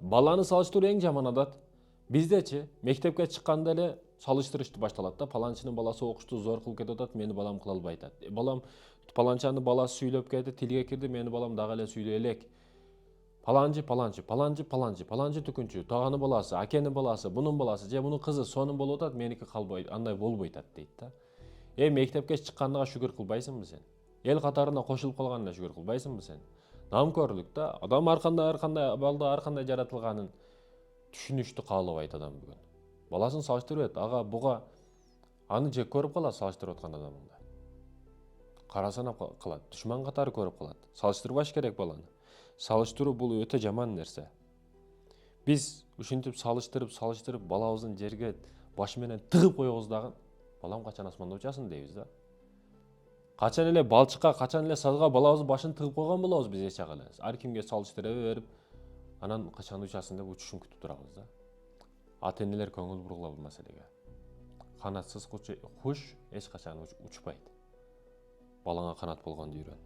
баланы салыштыруу эң жаман адат. Биздечи мектепке чыкканда эле салыштырышты башталат да. Паланчынын баласы окушту зор кылып кетип атат, мени балам кыла албай атат. Балам паланчанын баласы сүйлөп кетти, тилге кирди, мени балам дагы эле сүйлөй элек. Паланчы түкүнчү, таганы баласы, акенин баласы, бунун баласы, же бунун кызы сонун болуп атат, меники калбайт, андай болбой атат дейт да. Мектепке чыкканыңа шүгүр кылбайсыңбы сен? Эл катарына кошулуп калганына шүгүр кылбайсыңбы сен? Намкөрлүк да. Адам ар кандай балда ар кандай жаратылганын түшүнүштү каалабайт адам бүгүн. Баласын салыштырып эт, ага буга аны жек көрүп калат салыштырып аткан адамыңды. Кара санап калат, душман катары көрүп калат. Салыштырбаш керек баланы. Салыштыруу бул өтө жаман нерсе. Биз ушинтип салыштырып балабыздын жерге башы менен тыгып коебуз дагы, балам качан асманда учасың дейбиз да. Качан эле балчыкка, качан эле сазга балабыздын башын тыгып койгон болобуз биз эч жагы эле. Ар кимге салыштыра берип, анан качан учасың деп учушун күтүп турабыз да. Ата энелер көңүл бургула бул маселеге. Канатсыз куш эч качан учпайт. Балаңа канат болгонду үйрөн.